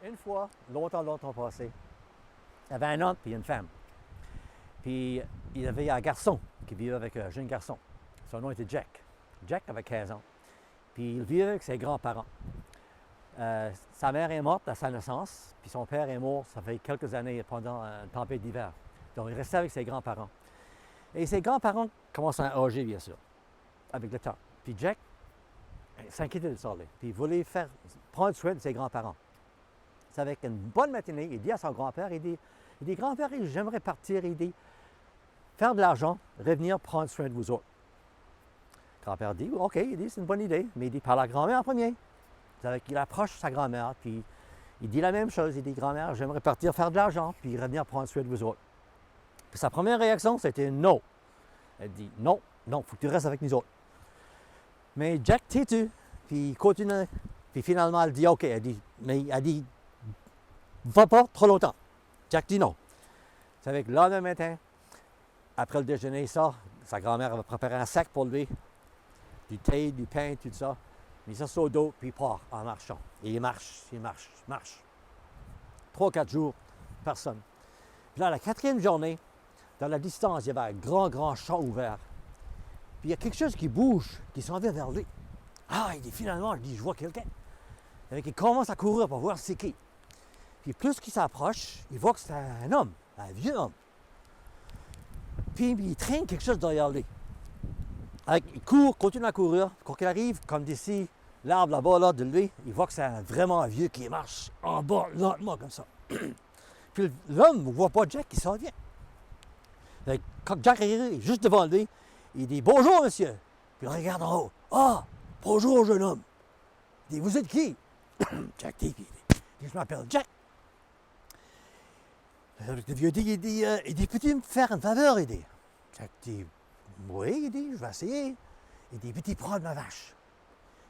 Une fois, longtemps passé, il y avait un homme et une femme. Puis il y avait un garçon qui vivait avec un jeune garçon. Son nom était Jack. Jack avait 15 ans. Puis il vivait avec ses grands-parents. Sa mère est morte à sa naissance, puis son père est mort, ça fait quelques années pendant une tempête d'hiver. Donc il restait avec ses grands-parents. Et ses grands-parents commencent à âger, bien sûr, avec le temps. Puis Jack s'inquiétait de ça, puis il voulait prendre soin de ses grands-parents. C'est avec une bonne matinée, il dit à son grand-père, il dit grand-père, j'aimerais partir, il dit, faire de l'argent, revenir prendre soin de vous autres. Le grand-père dit, OK, il dit, c'est une bonne idée, mais il dit, par la grand-mère en premier. Il approche sa grand-mère, puis il dit la même chose, il dit, grand-mère, j'aimerais partir faire de l'argent, puis revenir prendre soin de vous autres. Puis sa première réaction, c'était non. Elle dit, non, il faut que tu restes avec nous autres. Mais Jack têtu, puis il continue, puis finalement, elle dit, OK, elle dit, va pas trop longtemps. Jack dit non. C'est avec le lendemain matin, après le déjeuner, sa grand-mère va préparer un sac pour lui, du thé, du pain, tout ça. Il met ça sur le dos, puis il part en marchant. Et il marche. 3-4 jours, personne. Puis là, la 4e journée, dans la distance, il y avait un grand champ ouvert. Puis il y a quelque chose qui bouge, qui s'en vient vers lui. Il dit finalement, je vois quelqu'un. Il commence à courir pour voir c'est qui. Puis plus qu'il s'approche, il voit que c'est un homme, un vieux homme. Puis il traîne quelque chose derrière lui. Il court, continue à courir. Quand il arrive, comme d'ici, l'arbre là-bas, là, de lui, il voit que c'est vraiment un vieux qui marche en bas, lentement, comme ça. Puis l'homme ne voit pas Jack qui s'en vient. Quand Jack arrive juste devant lui, il dit « Bonjour, monsieur ». Puis il regarde en haut. « Ah, bonjour, jeune homme ». Il dit « Vous êtes qui ?» Jack dit « Je m'appelle Jack ». Le vieux dit, il dit, peux-tu me faire une faveur, il dit. Jack dit, oui, il dit, je vais essayer. Il dit, peux-tu prendre ma vache?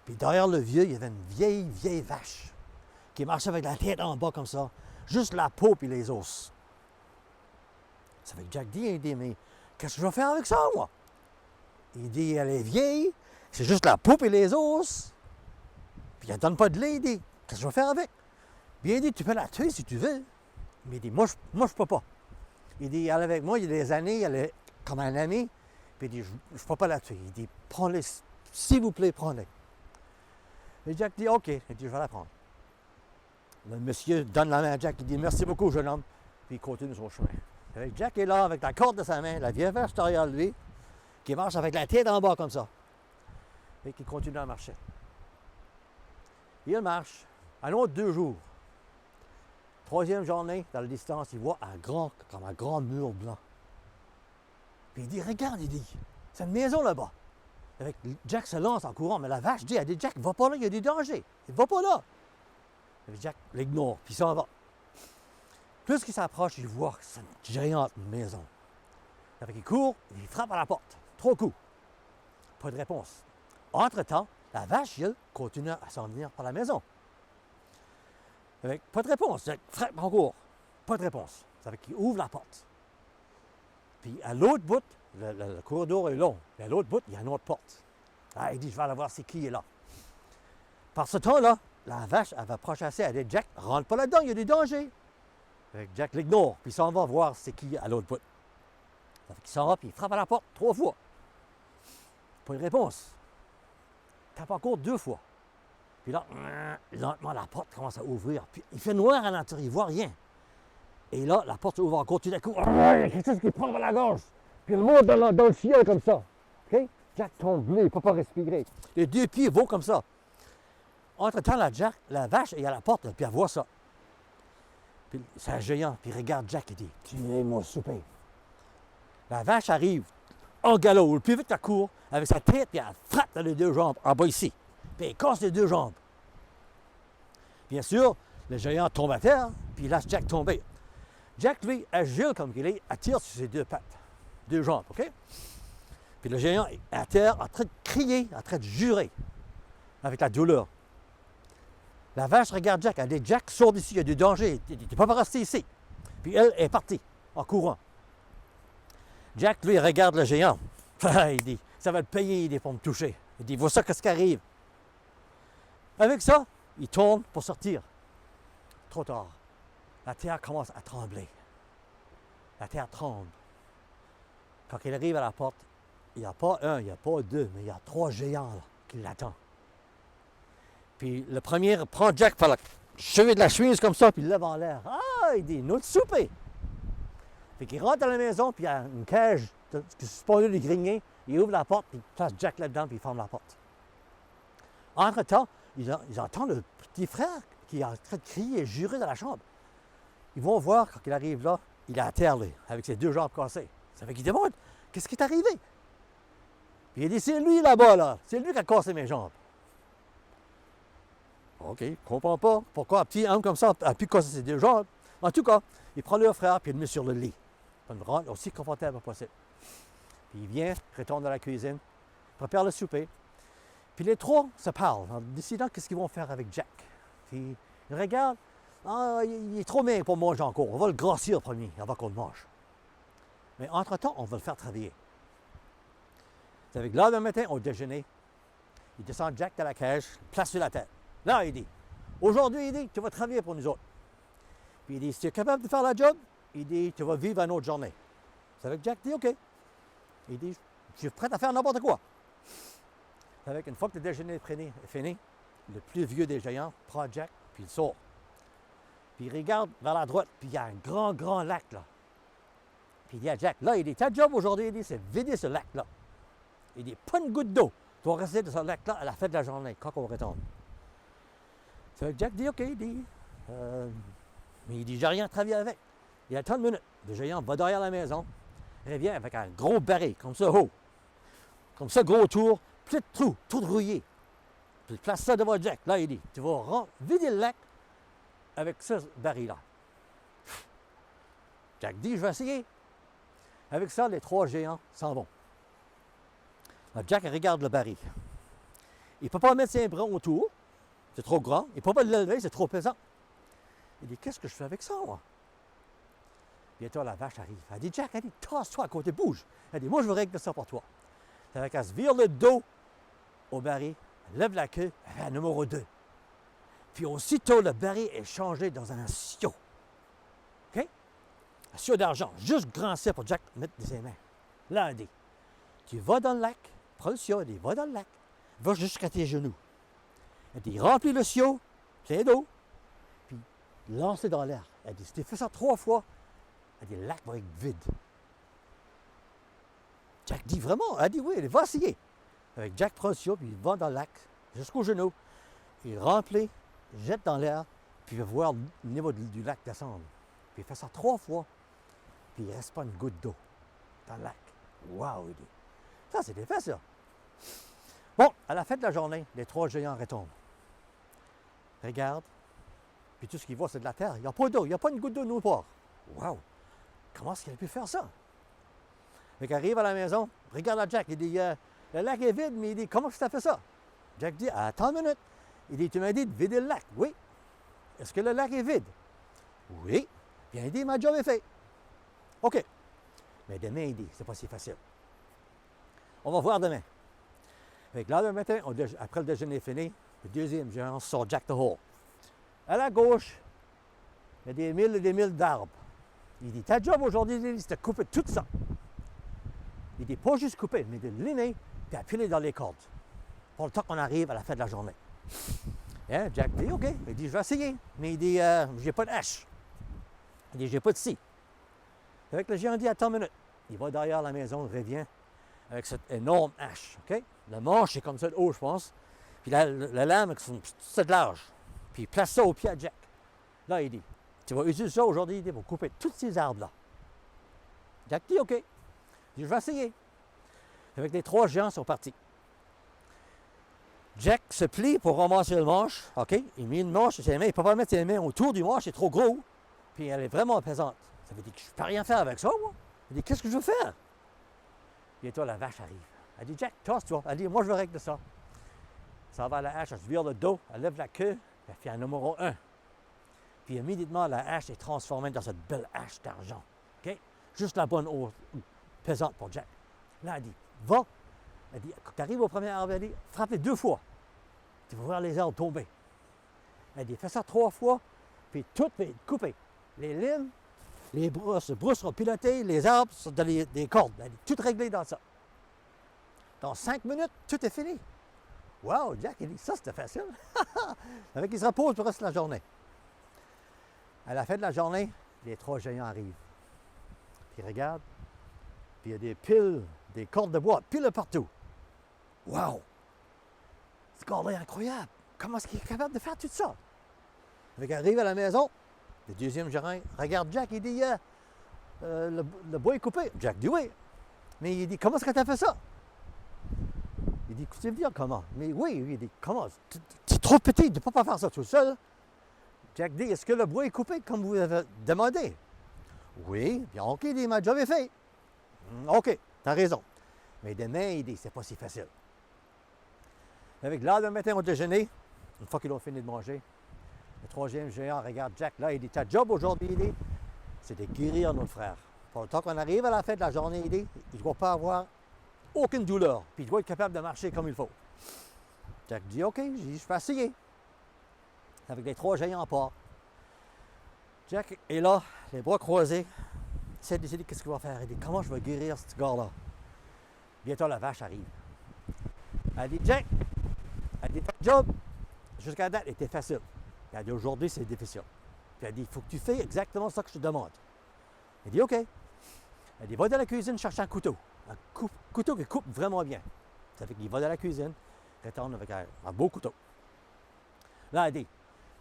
Puis derrière le vieux, il y avait une vieille vache qui marchait avec la tête en bas comme ça, juste la peau puis les os. Ça fait que Jack dit, il dit, mais qu'est-ce que je vais faire avec ça, moi? Il dit, elle est vieille, c'est juste la peau et les os. Puis elle ne donne pas de lait, il dit, qu'est-ce que je vais faire avec? Bien, il dit, tu peux la tuer si tu veux. Mais il dit, moi, je peux pas. Il dit, elle est avec moi, il y a des années, elle est comme un ami. Puis il dit, je ne peux pas la tuer. Il dit, prends-les, s'il vous plaît, prends-les. Et Jack dit, OK. Il dit, je vais la prendre. Le monsieur donne la main à Jack, il dit, merci beaucoup, jeune homme. Puis il continue son chemin. Et Jack est là avec la corde de sa main, la vieille vache derrière lui, qui marche avec la tête en bas comme ça. Et qui continue à marcher. Il marche. Un autre 2 jours. 3e journée, dans la distance, il voit comme un grand mur blanc. Puis il dit, regarde, il dit, c'est une maison là-bas. Jack se lance en courant, mais la vache dit, Jack, va pas là, il y a du danger. Il va pas là. Et Jack l'ignore, puis il s'en va. Plus qu'il s'approche, il voit que c'est une géante maison. Il court, il frappe à la porte. 3 coups. Pas de réponse. Entre-temps, la vache, elle, continue à s'en venir par la maison. Pas de réponse. Frappe encore. Pas de réponse. Ça veut qu'il ouvre la porte. Puis à l'autre bout, le corridor est long. À l'autre bout, il y a une autre porte. Il dit, je vais aller voir c'est qui est là. Par ce temps-là, la vache, elle va prochasser. Elle dit, Jack, rentre pas là-dedans, il y a du danger. Jack l'ignore, puis il s'en va voir c'est qui à l'autre bout. Ça fait qu'il s'en va, puis il frappe à la porte 3 fois. Pas de réponse. Il tape encore 2 fois. Puis là, lentement, la porte commence à ouvrir. Puis il fait noir à l'intérieur, il ne voit rien. Et là, la porte s'ouvre encore tout d'un coup. Il y a quelque chose qui prend par la gorge. Puis il monte dans le ciel comme ça. OK? Jack tombe bleu, il ne peut pas respirer. Les 2 pieds vont comme ça. Entre-temps, la vache est à la porte, puis elle voit ça. Puis c'est un géant, puis il regarde Jack et dit, tu es mon souper. La vache arrive en galop, le plus vite qu'elle court, avec sa tête, puis elle frappe dans les 2 jambes, en bas ici. Puis il casse les 2 jambes. Bien sûr, le géant tombe à terre, puis il laisse Jack tomber. Jack, lui, agile comme il est, attire sur ses 2 pattes, 2 jambes, OK? Puis le géant est à terre, en train de crier, en train de jurer, avec la douleur. La vache regarde Jack, elle dit, Jack, sors d'ici, il y a du danger, tu ne peux pas rester ici. Puis elle est partie, en courant. Jack, lui, regarde le géant. Il dit, ça va le payer, il dit, pour me toucher. Il dit, vois ça, qu'est-ce qui arrive? Avec ça, il tourne pour sortir. trop tard. La terre commence à trembler. La terre tremble. Quand il arrive à la porte, il n'y a pas un, il n'y a pas deux, mais il y a 3 géants là, qui l'attendent. Puis le premier prend Jack par la cheville de la chemise comme ça, puis il lève en l'air. Ah, il dit, notre souper. Puis qu'il rentre dans la maison, puis il y a une cage qui se suspendue du grenier. Il ouvre la porte, puis il place Jack là-dedans, puis il ferme la porte. Entre-temps, ils entendent le petit frère qui est en train de crier et jurer dans la chambre. Ils vont voir, quand il arrive là, il est à terre, lui, avec ses 2 jambes cassées. Ça fait qu'il demande, qu'est-ce qui est arrivé? Puis il dit, c'est lui là-bas, là. C'est lui qui a cassé mes jambes. OK, je ne comprends pas pourquoi un petit homme comme ça a pu casser ses 2 jambes. En tout cas, il prend leur frère, puis il le met sur le lit. Pour le rendre aussi confortable que possible. Puis il vient, retourne dans la cuisine, prépare le souper. Puis les 3 se parlent en décidant qu'est-ce qu'ils vont faire avec Jack. Puis ils regardent, ah, il est trop maigre pour manger encore. On va le grossir premier avant qu'on le mange. Mais entre-temps, on va le faire travailler. C'est avec l'heure du matin, au déjeuner, il descend Jack dans la cage, place sur la tête. Là, il dit, aujourd'hui, il dit, tu vas travailler pour nous autres. Puis il dit, si tu es capable de faire la job, il dit, tu vas vivre une autre journée. C'est avec Jack dit, OK. Il dit, je suis prêt à faire n'importe quoi. C'est avec une fois que le déjeuner est fini, le plus vieux des géants prend Jack, puis il sort. Puis il regarde vers la droite, puis il y a un grand, grand lac là. Puis il dit à Jack, là, il dit, ta job aujourd'hui, il dit, c'est vider ce lac-là. Il dit, pas une goutte d'eau. Tu vas rester dans ce lac-là à la fin de la journée, quand on retourne. C'est avec Jack dit, OK, il dit, mais il dit, j'ai rien à travailler avec. Il attend une minute. Le géant va derrière la maison, revient avec un gros baril, comme ça, haut. Comme ça, gros tour, plein de trous, tout rouillé. Puis il place ça devant Jack. Là, il dit, tu vas vider le lac avec ce baril-là. Jack dit, je vais essayer. Avec ça, les 3 géants s'en vont. Là, Jack regarde le baril. Il ne peut pas mettre ses bras autour. C'est trop grand. Il ne peut pas le lever, c'est trop pesant. Il dit, qu'est-ce que je fais avec ça, moi? Bientôt, la vache arrive. Elle dit, Jack, elle dit, tasse-toi à côté, bouge. Elle dit, moi, je veux régler ça pour toi. Elle se vire le dos au baril, elle lève la queue, elle fait un numéro 2. Puis aussitôt, le baril est changé dans un sio. OK? Un sio d'argent, juste grand assez pour Jack mettre ses mains. Là, elle dit, tu vas dans le lac, prends le sio, elle dit, va dans le lac, va jusqu'à tes genoux. Elle dit, remplis le sio, plein d'eau, puis lance-le dans l'air. Elle dit, si tu fais ça 3 fois, elle dit, le lac va être vide. Jack dit, vraiment? Elle dit, oui, elle va essayer. Avec Jack prend le sio, puis il va dans le lac, jusqu'aux genoux. Il remplit, jette dans l'air, puis il va voir le niveau du lac descendre. Puis il fait ça 3 fois, puis il ne reste pas une goutte d'eau dans le lac. Wow, il dit. Ça, c'est des faits, ça. Bon, à la fin de la journée, les 3 géants retombent. Regarde, puis tout ce qu'ils voient, c'est de la terre. Il n'y a pas d'eau, il n'y a pas une goutte d'eau nulle part. Wow! Comment est-ce qu'il a pu faire ça? Fait qu'il arrive à la maison, regarde à Jack, il dit, le lac est vide, mais il dit, comment tu as fait ça? Jack dit, attends une minute. Il dit, tu m'as dit de vider le lac. Oui. Est-ce que le lac est vide? Oui. Bien, il dit, ma job est faite. OK. Mais demain, il dit, c'est pas si facile. On va voir demain. Fait que là, le matin, après le déjeuner fini, le deuxième géant sort Jack the Hole. À la gauche, il y a des milles et des milles d'arbres. Il dit, ta job aujourd'hui, c'est de couper tout ça. Il dit, pas juste couper, mais de limer et appuyer dans les cordes. Pour le temps qu'on arrive à la fin de la journée. Hein? Jack dit, OK. Il dit, je vais essayer. Mais il dit, j'ai pas de hache. Il dit, j'ai pas de scie. Avec le géant dit, attends une minute. Il va derrière la maison, il revient avec cette énorme hache. OK? Le manche est comme ça de haut, je pense. Puis la lame est comme ça de large. Puis il place ça au pied à Jack. Là, il dit, tu vas utiliser ça aujourd'hui pour couper tous ces arbres-là. Jack dit, OK. Il dit, je vais essayer. Avec les 3 géants sont partis. Jack se plie pour ramasser le manche. OK? Il met une manche sur ses mains. Il ne peut pas mettre ses mains autour du manche, c'est trop gros. Puis elle est vraiment pesante. Ça veut dire que je ne peux rien faire avec ça, moi. Il dit, qu'est-ce que je veux faire? Bientôt, la vache arrive. Elle dit, Jack, tasse-toi. Elle dit, moi, je veux régler ça. Ça va à la hache, elle se vire le dos, elle lève la queue, elle fait un numéro 1. Puis immédiatement, la hache est transformée dans cette belle hache d'argent. OK? Juste la bonne eau pesante pour Jack. Là, elle dit, va. Elle dit, quand tu arrives au premier arbre, elle dit, frappe-les 2 fois. Tu vas voir les arbres tomber. Elle dit, fais ça 3 fois, puis tout va être coupé. Les lignes, les brousses seront pilotées, les arbres sont dans des cordes. Tout réglé dans ça. Dans 5 minutes, tout est fini. Wow, Jack, il dit, ça c'était facile. Avec il se repose pour le reste de la journée. À la fin de la journée, les 3 géants arrivent. Puis ils regardent, puis il y a des piles, des cordes de bois, piles partout. Wow! Ce gars-là est incroyable. Comment est-ce qu'il est capable de faire tout ça? Fait qu'il arrive à la maison, le deuxième géant regarde Jack, il dit le bois est coupé. Jack dit oui. Mais il dit, comment est-ce que tu as fait ça? Il dit, tu veux dire comment? Mais oui, il dit, comment? Tu es trop petit, tu ne peux pas faire ça tout seul. Jack dit, est-ce que le bois est coupé comme vous avez demandé? Oui, bien ok, il dit, ma job est fait. Ok, t'as raison. Mais demain, il dit, c'est pas si facile. Avec l'heure de matin au déjeuner, une fois qu'ils ont fini de manger, le troisième géant regarde Jack là, il dit, ta job aujourd'hui, il dit, c'est de guérir notre frère. Pour le temps qu'on arrive à la fin de la journée, il dit, il ne doit pas avoir aucune douleur, puis il doit être capable de marcher comme il faut. Jack dit, ok, je vais essayer. Avec les 3 géants en part. Jack est là, les bras croisés, il essaie de décider qu'est-ce qu'il va faire. Il dit, comment je vais guérir ce gars-là? Bientôt, la vache arrive. Elle dit, Jack, elle dit, ta job, jusqu'à date, était facile. Elle dit, aujourd'hui, c'est difficile. Puis elle dit, il faut que tu fasses exactement ce que je te demande. Elle dit, OK. Elle dit, va dans la cuisine chercher un couteau. Un couteau qui coupe vraiment bien. Ça fait qu'il va dans la cuisine, retourne avec un beau couteau. Là, elle dit,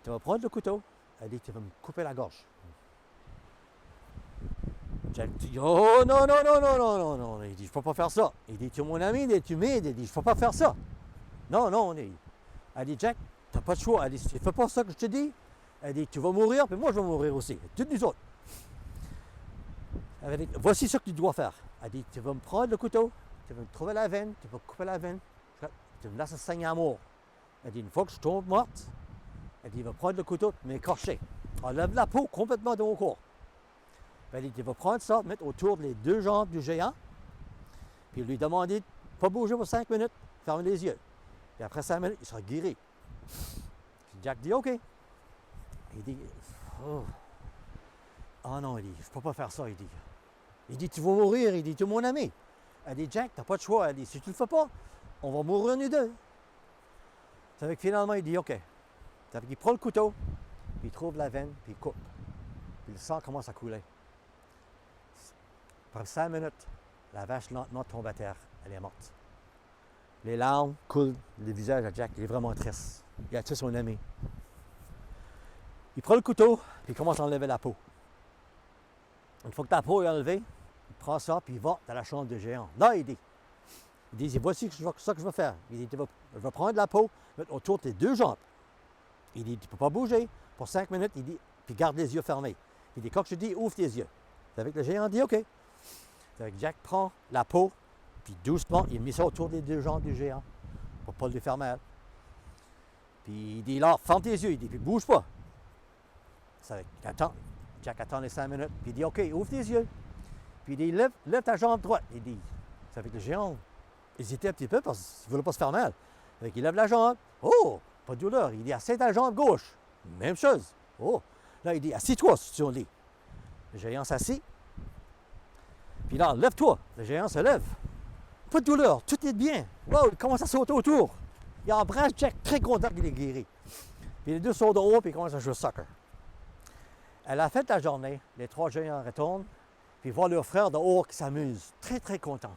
tu vas prendre le couteau. Elle dit, tu vas me couper la gorge. Jack dit, oh non, non, non, non, non, non, non. Il dit, je ne peux pas faire ça. Il dit, tu es mon ami, tu m'aides. Il dit, je ne peux pas faire ça. Non, non, elle dit, Jack, tu n'as pas de choix. Elle dit, si tu ne fais pas ça que je te dis, elle dit, tu vas mourir, puis moi je vais mourir aussi. Toutes nous autres. Elle dit, voici ce que tu dois faire. Elle dit, tu vas me prendre le couteau, tu vas me trouver la veine, tu vas couper la veine, tu me laisses saigner à mort. Elle dit, une fois que je tombe morte, elle dit, il va prendre le couteau et m'écorcher. Enlève la peau complètement de mon corps. Elle dit, tu vas prendre ça, mettre autour des 2 jambes du géant, puis lui demander de ne pas bouger pour 5 minutes, ferme les yeux. Puis après 5 minutes, il sera guéri. Puis Jack dit, OK. Il dit, oh non, il dit, je ne peux pas faire ça, il dit. Il dit, tu vas mourir, il dit, tu es mon ami. Elle dit, Jack, tu n'as pas de choix. Elle dit, si tu ne le fais pas, on va mourir nous deux. Ça fait que finalement, il dit, OK. Ça fait qu'il prend le couteau, puis il trouve la veine, puis il coupe. Puis le sang commence à couler. Après 5 minutes, la vache lentement tombe à terre. Elle est morte. Les larmes coulent du visage à Jack. Il est vraiment triste. Il a tué son ami. Il prend le couteau, puis il commence à enlever la peau. Une fois que la peau est enlevée, il prend ça, puis il va dans la chambre du géant. Là, il dit, voici ça que je vais faire. Il dit, je vais prendre la peau, mettre autour de tes 2 jambes. Il dit, tu ne peux pas bouger pour 5 minutes, il dit, puis garde les yeux fermés. Il dit, quand je te dis, ouvre tes yeux. Avec le géant, il dit, OK. Avec Jack prend la peau, puis doucement, il met ça autour des 2 jambes du géant, pour ne pas lui faire mal. Puis il dit, là, ferme tes yeux, il dit, puis bouge pas. Ça fait qu'il attend. Jack attend les 5 minutes, puis il dit, OK, ouvre tes yeux. Puis il dit, lève ta jambe droite. Il dit, ça fait que le géant hésitait un petit peu parce qu'il ne voulait pas se faire mal. Ça fait qu'il lève la jambe. Oh, pas de douleur. Il dit, assieds ta jambe gauche. Même chose. Oh, là, il dit, assis-toi sur le lit. Le géant s'assit. Puis là, lève-toi. Le géant se lève. Pas de douleur, tout est bien. Wow, il commence à sauter autour. Il embrasse Jack, très content qu'il est guéri. Puis les 2 sautent de haut, puis ils commencent à jouer au soccer. À la fin de la journée, les 3 géants retournent, puis ils voient leur frère de haut qui s'amuse, très, très content.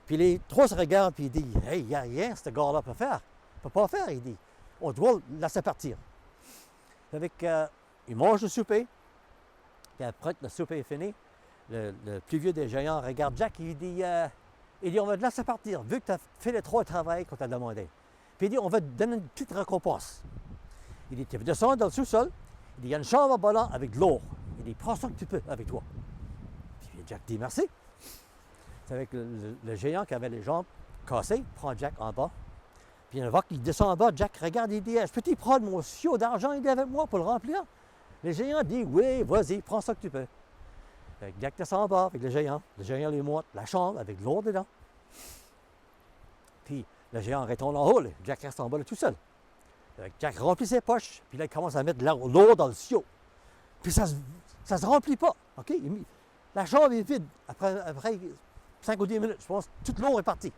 Puis les 3 se regardent, puis ils disent, hey, il n'y a rien que ce gars-là peut faire. Il ne peut pas faire, il dit. On doit le laisser partir. Ils mangent le souper, puis après que le souper est fini, le plus vieux des géants regarde Jack et il dit, on va te laisser partir, vu que tu as fait les 3 travaux qu'on t'a demandé. Puis il dit, on va te donner une petite récompense. Il dit, tu vas descendre dans le sous-sol. Il dit, il y a une chambre en bas avec de l'or. Il dit, prends ça que tu peux avec toi. Puis Jack dit, merci. C'est avec le géant qui avait les jambes cassées, prend Jack en bas. Puis une fois qu'il descend en bas, Jack regarde et dit, je peux-tu prendre mon siau d'argent il est avec moi pour le remplir? Le géant dit, oui, vas-y, prends ça que tu peux. Jack descend en bas avec le géant. Le géant lui montre la chambre avec de l'or dedans. Puis le géant retourne en haut. Jack reste en bas là, tout seul. Jack remplit ses poches. Puis là, il commence à mettre de l'or dans le siau. Puis ça se remplit pas. OK? La chambre est vide. Après 5 ou 10 minutes, je pense, toute l'eau est partie.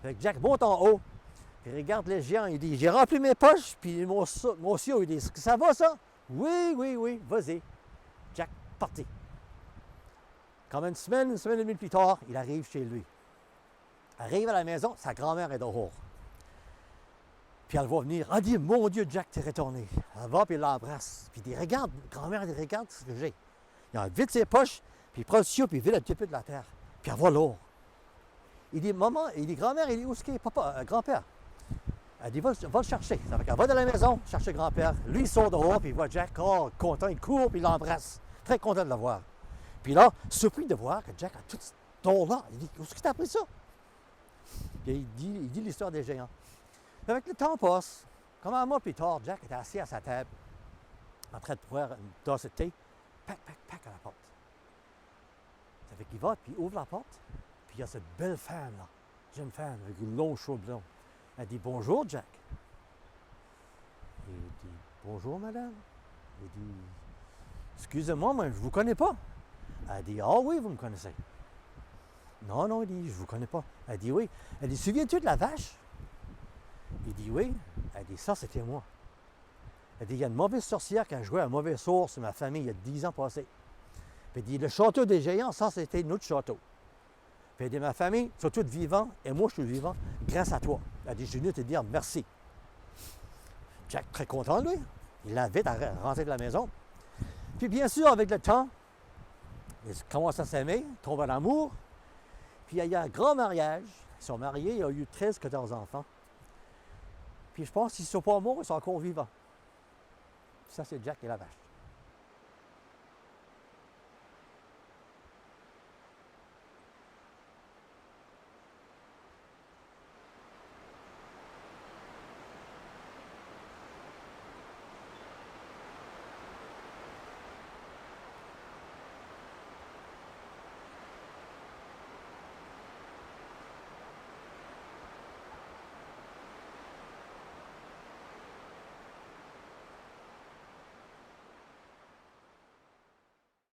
Fait que Jack monte en haut, il regarde les géants, il dit, j'ai rempli mes poches, puis mon CEO, il dit, ça va ça? Oui, vas-y. Jack, parti. Comme une semaine et demie plus tard, il arrive chez lui. Arrive à la maison, sa grand-mère est dehors. Puis elle va venir, elle dit, mon Dieu, Jack, t'es retourné. Elle va, puis elle l'embrasse. Puis il dit, regarde, grand-mère, il regarde ce que j'ai. Il vide ses poches, puis il prend le tuyau, puis il vide un petit peu de la terre. Puis elle voit l'or. Il dit, maman, il dit, grand-mère, il dit, où est-ce qu'il est, papa, grand-père? Elle dit, va le chercher. Ça fait qu'elle va dans la maison, chercher grand-père. Lui, il sort dehors, puis il voit Jack, oh, content, il court, puis il l'embrasse. Très content de le voir. Puis là, surpris de voir que Jack a tout ce tour-là. Il dit, où est-ce que tu as appris ça? Puis il dit l'histoire des géants. Avec le temps passe, comme un mois plus tard, Jack était assis à sa table, en train de boire une tasse de thé, pac, à la porte. Ça fait qu'il va, puis il ouvre la porte, puis il y a cette belle femme, là, jeune femme, avec une longue cheveux blonds. Elle dit, bonjour, Jack. Il dit, bonjour, madame. Il dit, excusez-moi, mais je ne vous connais pas. Elle dit, ah oui, vous me connaissez. Non, il dit, je ne vous connais pas. Elle dit, oui. Elle dit, souviens-tu de la vache? Il dit, oui. Elle dit, ça, c'était moi. Elle dit, il y a une mauvaise sorcière qui a joué un mauvais sort sur ma famille il y a 10 ans passés. Puis elle dit, le château des géants, ça, c'était notre château. Puis elle dit, ma famille, sont tous vivants, et moi, je suis vivant grâce à toi. Elle dit, je suis venu te dire merci. Jack, très content, lui. Il l'invite à rentrer de la maison. Puis bien sûr, avec le temps, ils commencent à s'aimer, tombent en amour. Puis il y a un grand mariage. Ils sont mariés, il y a eu 13-14 enfants. Puis je pense qu'ils ne sont pas morts, ils sont encore vivants. Ça, c'est Jack et la vache.